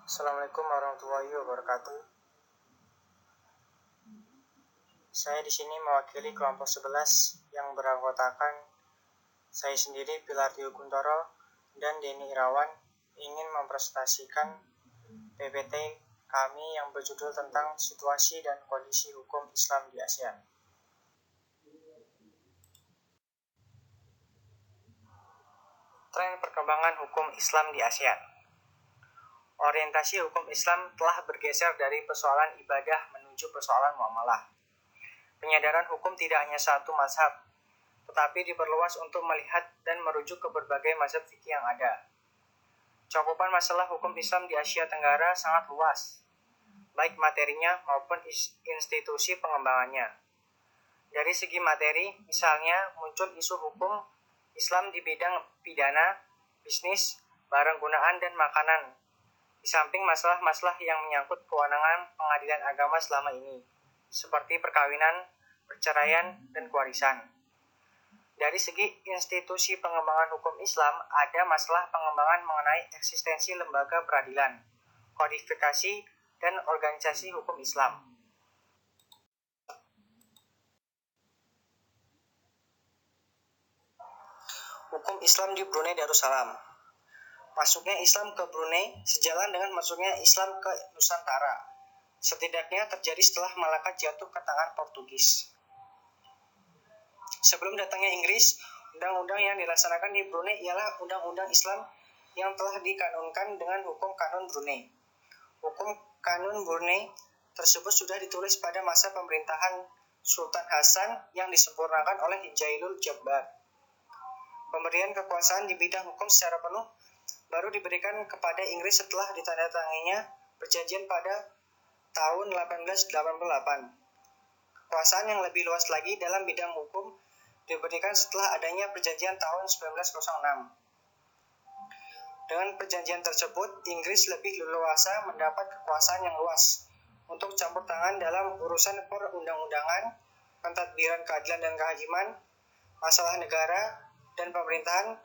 Assalamualaikum warahmatullahi wabarakatuh. Saya di sini mewakili kelompok 11 yang beranggotakan saya sendiri, Pilartio Kuntoro, dan Denny Irawan, ingin mempresentasikan PPT kami yang berjudul tentang situasi dan kondisi hukum Islam di ASEAN. Tren perkembangan hukum Islam di ASEAN. Orientasi hukum Islam telah bergeser dari persoalan ibadah menuju persoalan muamalah. Penyadaran hukum tidak hanya satu mazhab, tetapi diperluas untuk melihat dan merujuk ke berbagai mazhab fikih yang ada. Cakupan masalah hukum Islam di Asia Tenggara sangat luas, baik materinya maupun institusi pengembangannya. Dari segi materi, misalnya muncul isu hukum Islam di bidang pidana, bisnis, barang gunaan, dan makanan, di samping masalah-masalah yang menyangkut kewenangan pengadilan agama selama ini, seperti perkawinan, perceraian, dan kewarisan. Dari segi institusi pengembangan hukum Islam, ada masalah pengembangan mengenai eksistensi lembaga peradilan, kodifikasi, dan organisasi hukum Islam. Hukum Islam di Brunei Darussalam. Masuknya Islam ke Brunei sejalan dengan masuknya Islam ke Nusantara. Setidaknya terjadi setelah Malaka jatuh ke tangan Portugis. Sebelum datangnya Inggris, undang-undang yang dilaksanakan di Brunei ialah undang-undang Islam yang telah dikanunkan dengan hukum kanun Brunei. Hukum kanun Brunei tersebut sudah ditulis pada masa pemerintahan Sultan Hasan yang disempurnakan oleh Jailul Jabbar. Pemberian kekuasaan di bidang hukum secara penuh baru diberikan kepada Inggris setelah ditandatanganinya perjanjian pada tahun 1888. Kekuasaan yang lebih luas lagi dalam bidang hukum diberikan setelah adanya perjanjian tahun 1906. Dengan perjanjian tersebut, Inggris lebih leluasa mendapat kekuasaan yang luas untuk campur tangan dalam urusan perundang-undangan, pentadbiran keadilan dan kehakiman, masalah negara dan pemerintahan,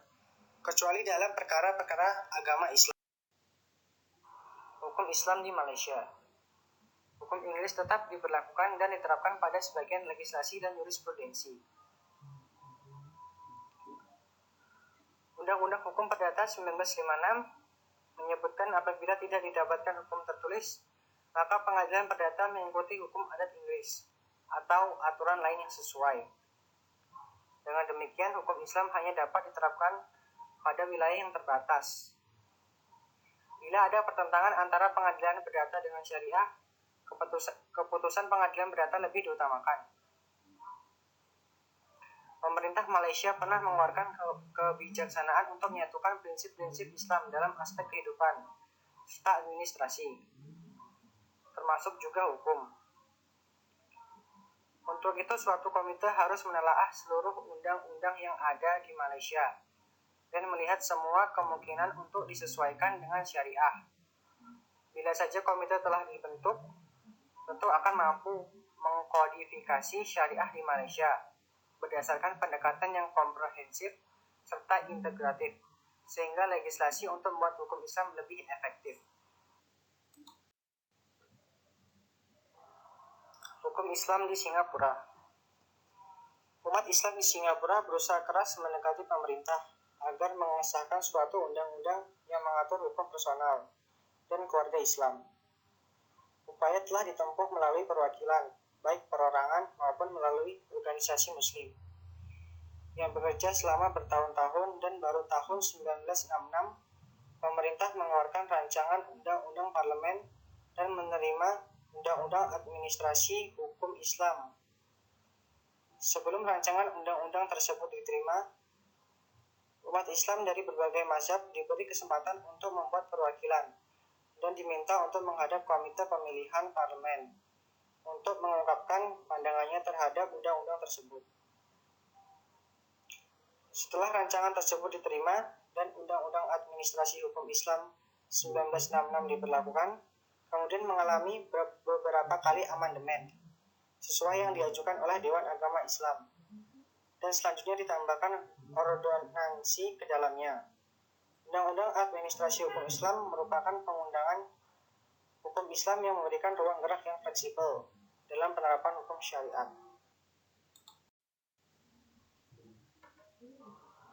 kecuali dalam perkara-perkara agama Islam. Hukum Islam di Malaysia. Hukum Inggris tetap diberlakukan dan diterapkan pada sebagian legislasi dan jurisprudensi. Undang-Undang Hukum Perdata 1956 menyebutkan apabila tidak didapatkan hukum tertulis, maka pengadilan perdata mengikuti hukum adat Inggris atau aturan lain yang sesuai. Dengan demikian, hukum Islam hanya dapat diterapkan pada wilayah yang terbatas. Bila ada pertentangan antara pengadilan perdata dengan syariah, keputusan pengadilan perdata lebih diutamakan. Pemerintah Malaysia pernah mengeluarkan kebijaksanaan untuk menyatukan prinsip-prinsip Islam dalam aspek kehidupan serta administrasi, termasuk juga hukum. Untuk itu, suatu komite harus menelaah seluruh undang-undang yang ada di Malaysia dan melihat semua kemungkinan untuk disesuaikan dengan syariah. Bila saja komite telah dibentuk, tentu akan mampu mengkodifikasi syariah di Malaysia berdasarkan pendekatan yang komprehensif serta integratif, sehingga legislasi untuk membuat hukum Islam lebih efektif. Hukum Islam di Singapura. Umat Islam di Singapura berusaha keras mendekati pemerintah agar mengesahkan suatu undang-undang yang mengatur hukum personal dan keluarga Islam. Upaya telah ditempuh melalui perwakilan, baik perorangan maupun melalui organisasi muslim yang bekerja selama bertahun-tahun, dan baru tahun 1966 pemerintah mengeluarkan rancangan undang-undang parlemen dan menerima undang-undang administrasi hukum Islam. Sebelum rancangan undang-undang tersebut diterima, umat Islam dari berbagai mazhab diberi kesempatan untuk membuat perwakilan dan diminta untuk menghadap komite pemilihan parlemen untuk mengungkapkan pandangannya terhadap undang-undang tersebut. Setelah rancangan tersebut diterima dan Undang-Undang Administrasi Hukum Islam 1966 diberlakukan, kemudian mengalami beberapa kali amandemen sesuai yang diajukan oleh Dewan Agama Islam, dan selanjutnya ditambahkan ordonansi ke dalamnya. Undang-Undang Administrasi Hukum Islam merupakan pengundangan Hukum Islam yang memberikan ruang gerak yang fleksibel dalam penerapan hukum syariat.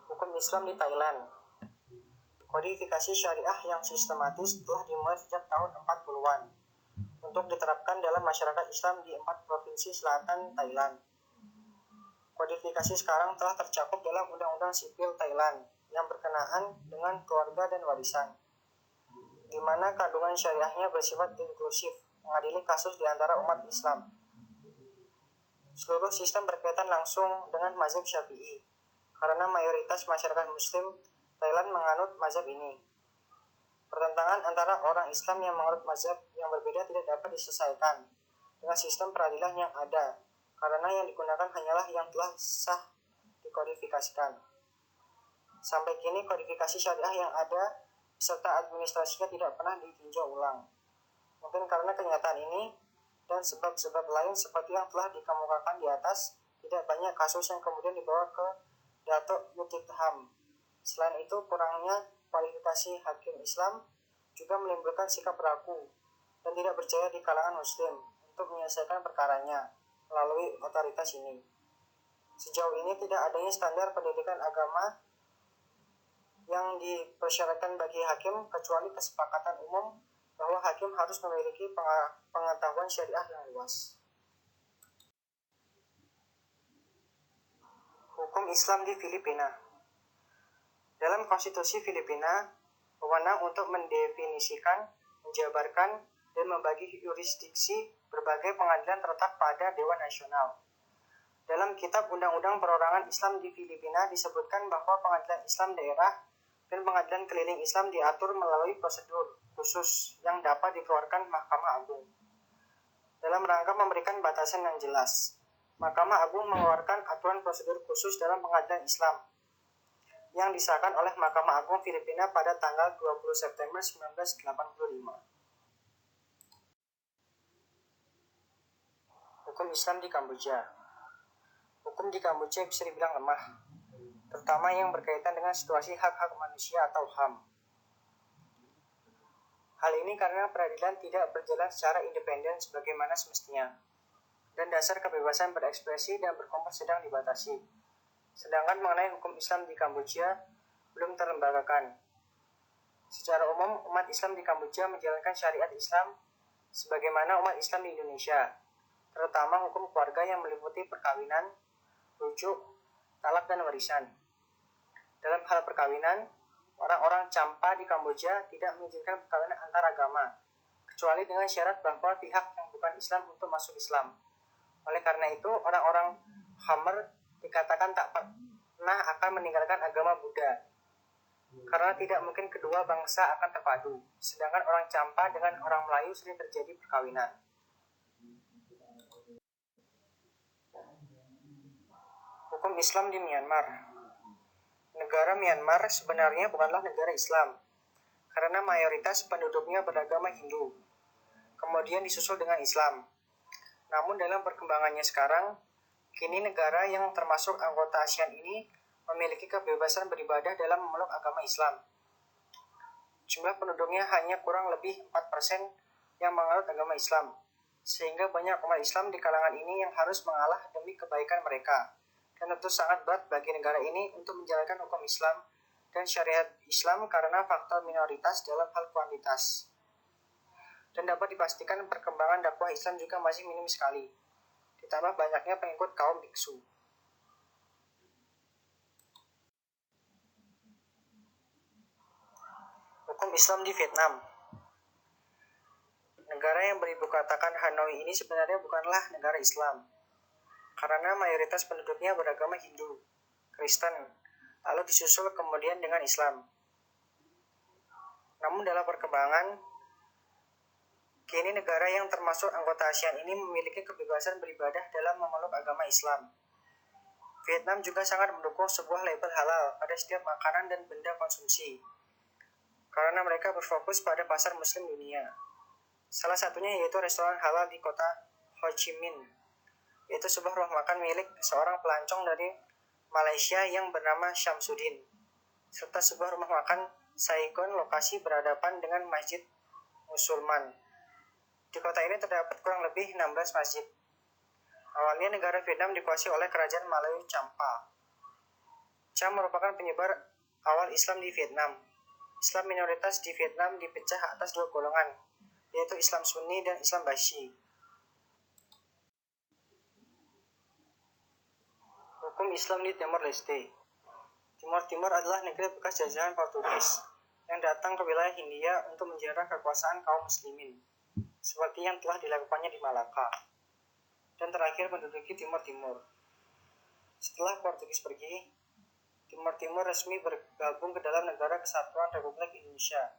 Hukum Islam di Thailand. Kodifikasi syariah yang sistematis telah dimulai sejak tahun 40-an untuk diterapkan dalam masyarakat Islam di 4 provinsi selatan Thailand. Kodifikasi sekarang telah tercakup dalam Undang-Undang Sipil Thailand yang berkenaan dengan keluarga dan warisan, di mana kandungan syariahnya bersifat inklusif, mengadili kasus di antara umat Islam. Seluruh sistem berkaitan langsung dengan mazhab Syafi'i, karena mayoritas masyarakat Muslim Thailand menganut mazhab ini. Pertentangan antara orang Islam yang menganut mazhab yang berbeda tidak dapat diselesaikan dengan sistem peradilan yang ada, karena yang digunakan hanyalah yang telah sah dikodifikasikan. Sampai kini kodifikasi syariah yang ada serta administrasinya tidak pernah ditinjau ulang. Mungkin karena kenyataan ini dan sebab-sebab lain seperti yang telah dikemukakan di atas, tidak banyak kasus yang kemudian dibawa ke Datuk Yutitham. Selain itu, kurangnya kualifikasi hakim Islam juga menimbulkan sikap ragu dan tidak percaya di kalangan Muslim untuk menyelesaikan perkaranya melalui otoritas ini. Sejauh ini tidak adanya standar pendidikan agama yang dipersyaratkan bagi hakim kecuali kesepakatan umum bahwa hakim harus memiliki pengetahuan syariah yang luas. Hukum Islam di Filipina. Dalam konstitusi Filipina, wewenang untuk mendefinisikan, menjabarkan, dan membagi yurisdiksi berbagai pengadilan terletak pada Dewan Nasional. Dalam kitab Undang-Undang Perorangan Islam di Filipina disebutkan bahwa pengadilan Islam daerah dan pengadilan keliling Islam diatur melalui prosedur khusus yang dapat dikeluarkan Mahkamah Agung. Dalam rangka memberikan batasan yang jelas, Mahkamah Agung mengeluarkan aturan prosedur khusus dalam pengadilan Islam yang disahkan oleh Mahkamah Agung Filipina pada tanggal 20 September 1985. Hukum Islam di Kamboja. Hukum di Kamboja bisa dibilang lemah, terutama yang berkaitan dengan situasi hak-hak manusia atau HAM. Hal ini karena peradilan tidak berjalan secara independen sebagaimana semestinya, dan dasar kebebasan berekspresi dan berkumpul sedang dibatasi. Sedangkan mengenai hukum Islam di Kamboja belum terlembagakan. Secara umum, umat Islam di Kamboja menjalankan syariat Islam sebagaimana umat Islam di Indonesia, terutama hukum keluarga yang meliputi perkawinan, rujuk, talak, dan warisan. Dalam hal perkawinan, orang-orang Champa di Kamboja tidak mengizinkan perkawinan antar agama, kecuali dengan syarat bahwa pihak yang bukan Islam untuk masuk Islam. Oleh karena itu, orang-orang Khmer dikatakan tak pernah akan meninggalkan agama Buddha, karena tidak mungkin kedua bangsa akan terpadu, sedangkan orang Champa dengan orang Melayu sering terjadi perkawinan. Hukum Islam di Myanmar. Negara Myanmar sebenarnya bukanlah negara Islam, karena mayoritas penduduknya beragama Hindu, kemudian disusul dengan Islam. Namun dalam perkembangannya sekarang, kini negara yang termasuk anggota ASEAN ini memiliki kebebasan beribadah dalam memeluk agama Islam. Jumlah penduduknya hanya kurang lebih 4% yang menganut agama Islam, sehingga banyak umat Islam di kalangan ini yang harus mengalah demi kebaikan mereka. Dan tentu sangat berat bagi negara ini untuk menjalankan hukum Islam dan syariat Islam karena faktor minoritas dalam hal kuantitas. Dan dapat dipastikan perkembangan dakwah Islam juga masih minim sekali, ditambah banyaknya pengikut kaum biksu. Hukum Islam di Vietnam. Negara yang beribu katakan Hanoi ini sebenarnya bukanlah negara Islam, karena mayoritas penduduknya beragama Hindu, Kristen, lalu disusul kemudian dengan Islam. Namun dalam perkembangan, kini negara yang termasuk anggota ASEAN ini memiliki kebebasan beribadah dalam memeluk agama Islam. Vietnam juga sangat mendukung sebuah label halal pada setiap makanan dan benda konsumsi, karena mereka berfokus pada pasar muslim dunia. Salah satunya yaitu restoran halal di kota Ho Chi Minh, yaitu sebuah rumah makan milik seorang pelancong dari Malaysia yang bernama Syamsuddin, serta sebuah rumah makan Saigon lokasi berhadapan dengan Masjid Musulman. Di kota ini terdapat kurang lebih 16 masjid. Awalnya negara Vietnam dikuasai oleh kerajaan Melayu Champa. Cham merupakan penyebar awal Islam di Vietnam. Islam minoritas di Vietnam dipecah atas dua golongan, yaitu Islam Sunni dan Islam Bashi. Hukum Islam di Timor Leste. Timor Timur adalah negeri bekas jajahan Portugis yang datang ke wilayah Hindia untuk menjarah kekuasaan kaum muslimin, seperti yang telah dilakukannya di Malaka, dan terakhir menduduki Timor Timur. Setelah Portugis pergi, Timor Timur resmi bergabung ke dalam Negara Kesatuan Republik Indonesia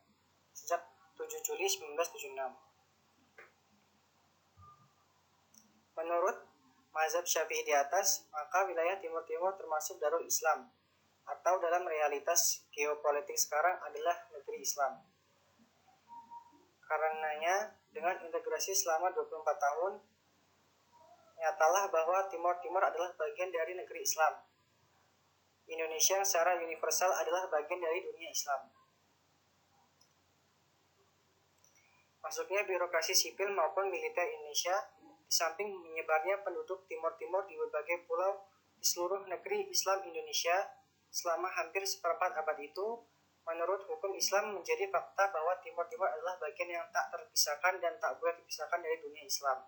sejak 7 Juli 1976. Menurut mazhab Syafi'i di atas, maka wilayah Timur Timur termasuk Darul Islam, atau dalam realitas geopolitik sekarang adalah negeri Islam. Karenanya, dengan integrasi selama 24 tahun, nyatalah bahwa Timor Timur adalah bagian dari negeri Islam. Indonesia secara universal adalah bagian dari dunia Islam. Masuknya birokrasi sipil maupun militer Indonesia, di samping menyebarnya penduduk Timor Timur di berbagai pulau di seluruh negeri Islam Indonesia selama hampir seperempat abad itu, menurut hukum Islam menjadi fakta bahwa Timor Timur adalah bagian yang tak terpisahkan dan tak boleh dipisahkan dari dunia Islam.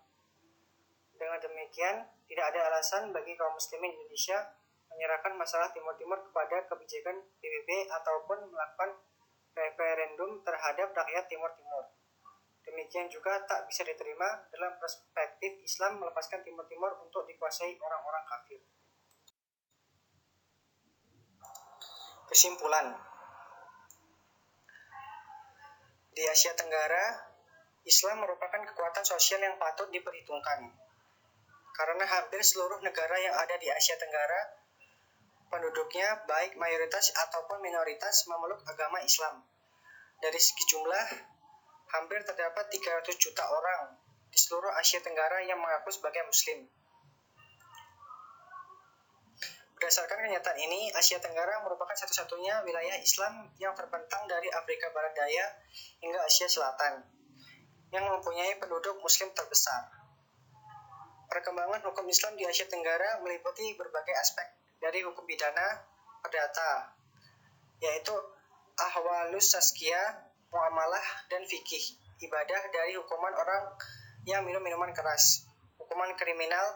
Dengan demikian, tidak ada alasan bagi kaum muslimin Indonesia menyerahkan masalah Timor Timur kepada kebijakan PBB ataupun melakukan referendum terhadap rakyat Timor Timur. Demikian juga tak bisa diterima dalam perspektif Islam melepaskan Timor Timur untuk dikuasai orang-orang kafir. Kesimpulan, di Asia Tenggara, Islam merupakan kekuatan sosial yang patut diperhitungkan. Karena hampir seluruh negara yang ada di Asia Tenggara, penduduknya baik mayoritas ataupun minoritas memeluk agama Islam. Dari segi jumlah, hampir terdapat 300 juta orang di seluruh Asia Tenggara yang mengaku sebagai Muslim. Berdasarkan kenyataan ini, Asia Tenggara merupakan satu-satunya wilayah Islam yang terbentang dari Afrika Barat Daya hingga Asia Selatan, yang mempunyai penduduk Muslim terbesar. Perkembangan hukum Islam di Asia Tenggara meliputi berbagai aspek, dari hukum pidana, perdata, yaitu ahwalus tazkiyah, muamalah, dan fikih, ibadah dari hukuman orang yang minum minuman keras, hukuman kriminal,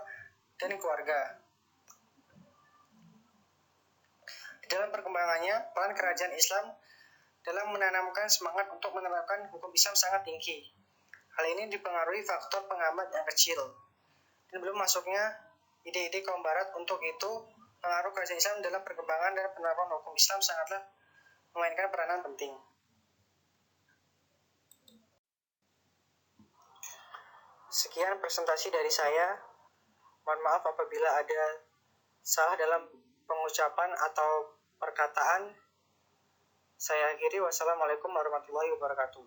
dan keluarga. Di dalam perkembangannya, peran kerajaan Islam dalam menanamkan semangat untuk menerapkan hukum Islam sangat tinggi. Hal ini dipengaruhi faktor pengamat yang kecil, dan belum masuknya ide-ide kaum barat. Untuk itu, pengaruh kerajaan Islam dalam perkembangan dan penerapan hukum Islam sangatlah memainkan peranan penting. Sekian presentasi dari saya. Mohon maaf apabila ada salah dalam pengucapan atau perkataan. Saya akhiri. Wassalamualaikum warahmatullahi wabarakatuh.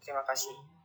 Terima kasih.